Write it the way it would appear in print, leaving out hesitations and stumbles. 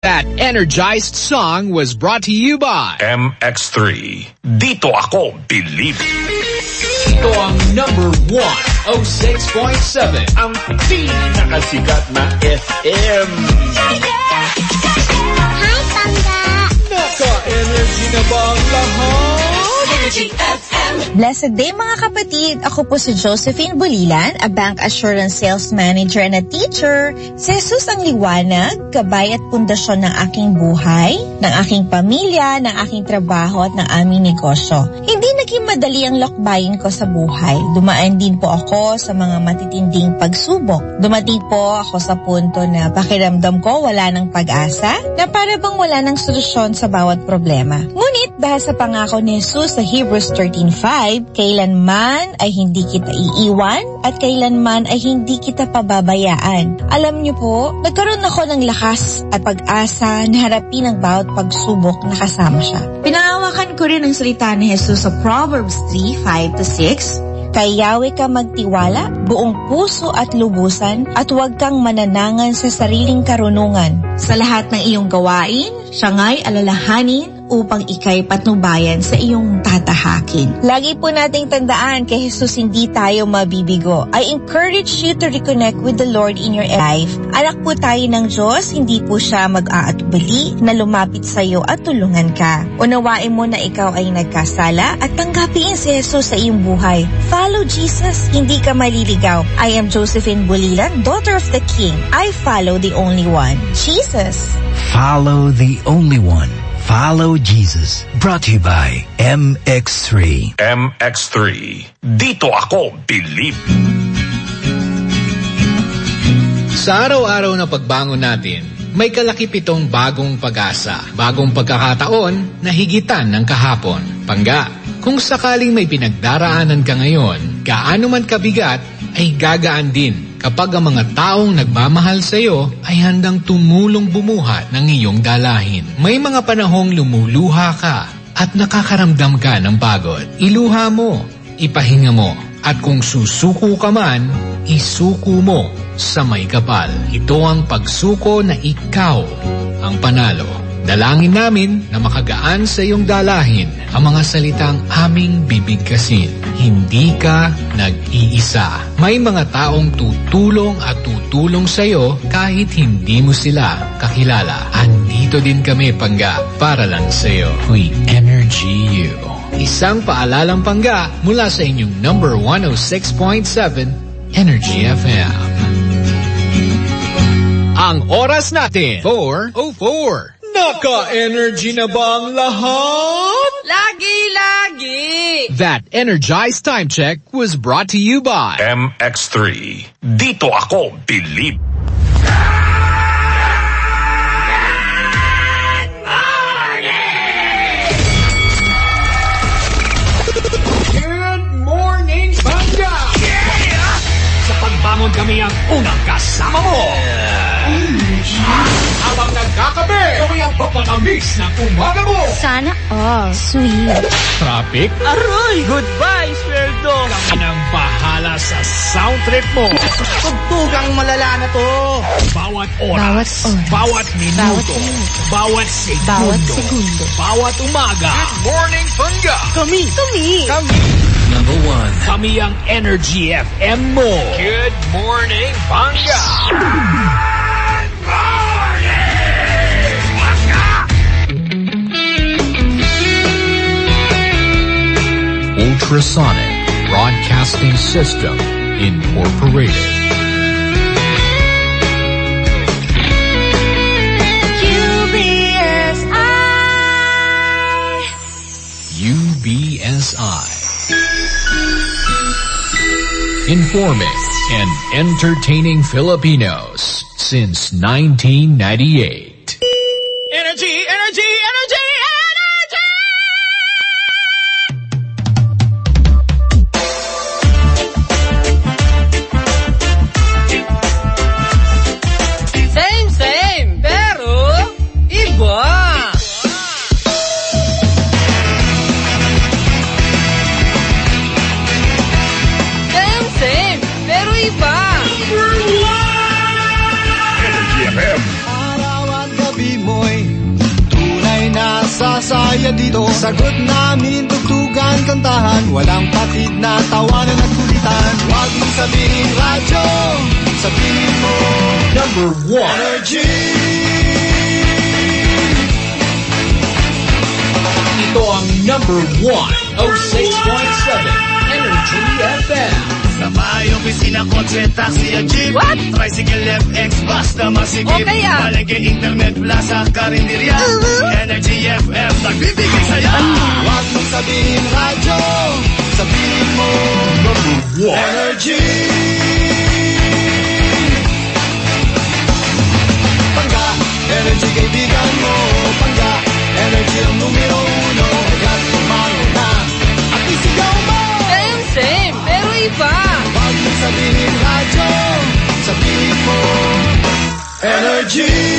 That energized song was brought to you by MX3. Dito ako believe. Ito ang number 106.7. Ang pinakasikat na FM. Hi, Pangga! Naka-energy na ba ang lahat? Energy FM. Blessed day mga kapatid! Ako po si Josephine Bulilan, a bank assurance sales manager and a teacher. Si Jesus ang liwanag, gabay at pundasyon ng aking buhay, ng aking pamilya, ng aking trabaho at ng aming negosyo. Hindi naging madali ang lakbayin ko sa buhay. Dumaan din po ako sa mga matitinding pagsubok. Dumating po ako sa punto na pakiramdam ko wala ng pag-asa, na para bang wala ng solusyon sa bawat problema. Ngunit dahil sa pangako ni Jesus sa Hebrews 13:5, kailanman ay hindi kita iiwan at kailanman ay hindi kita pababayaan. Alam niyo po, nagkaroon ako ng lakas at pag-asa na harapin ang bawat pagsubok na kasama siya. Pinahawakan ko rin ang salita ni Jesus sa Proverbs 3:5-6. Kay Yahweh ka magtiwala, buong puso at lubusan, at huwag kang mananangan sa sariling karunungan. Sa lahat ng iyong gawain, siya nga'y alalahanin upang ika'y patnubayan sa iyong tatahakin. Lagi po nating tandaan, kay Jesus hindi tayo mabibigo. I encourage you to reconnect with the Lord in your life. Anak po tayo ng Diyos, hindi po siya mag-aatubali na lumapit sa iyo at tulungan ka. Unawain mo na ikaw ay nagkasala at tanggapin si Jesus sa iyong buhay. Follow Jesus, hindi ka maliligaw. I am Josephine Bulilan, daughter of the King. I follow the only one, Jesus. Follow the only one. Follow Jesus. Brought to you by MX3. MX3. Dito ako believe. Sa araw-araw na pagbangon natin, may kalakip itong bagong pag-asa, bagong pagkakataon na higitan ng kahapon. Pangga, kung sakaling may pinagdaraanan ka ngayon, gaano man kabigat, ay gagaan din kapag ang mga taong nagmamahal sa iyo ay handang tumulong bumuhat ng iyong dalahin. May mga panahong lumuluha ka at nakakaramdam ka ng pagod. Iluha mo, ipahinga mo, at kung susuko ka man, isuko mo sa may kapal. Ito ang pagsuko na ikaw ang panalo. Dalangin namin na makagaan sa iyong dalahin ang mga salitang aming bibigkasin. Hindi ka nag-iisa. May mga taong tutulong at tutulong sa iyo kahit hindi mo sila kakilala. Andito din kami, Pangga, para lang sa iyo. We energy you. Isang paalalang Pangga mula sa inyong number 106.7 Energy FM. Ang oras natin, 4:04. Naka-energy na ba ang lahat? Lagi! That energized time check was brought to you by MX3. Dito ako believe. Good morning, Bangga! Yeah! Sa pagbangon kami ang unang kasama mo. Habang nagkakape, kami ang papatamis ng umaga mo. Sana all sweet. Traffic, Aroy! Goodbye, sweldo! Kami nang bahala sa sound trip mo. Tugtugang malala na to. Bawat oras, bawat minuto, bawat segundo, bawat umaga. Good morning, Pangga. Kami. Number 1. Kami ang Energy FM mo. Good morning, Pangga. Ultrasonic Broadcasting System Incorporated. UBSI. Informing and entertaining Filipinos since 1998. Energy! Same, pero iba. Same, pero iba. Energy FM. Araw at gabi mo'y masaya dito. Sagot namin, tugtugan, kantahan, walang patid na tawanan at kulitan. Huwag mong sabihin radyo, sabihin mo Number 1 Energy. Ito ang number 1 06.7 Energy FM. Sa bahay, opisina, kotse, taxi at jeep. What? Tricycle, FX, basta masikip. O kaya? Palengke, internet, plaza, karinderya. Energy FM, nagbibigay saya. Huwag mong sabihin radyo, sabihin mo Number 1 Energy. Pangga, energy kaibigan mo. Pangga, energy ang numero 1. Kagat tumalo na at isigaw mo. Same, pero iba. Huwag mong sabihin radyo, sabihin mo Energy.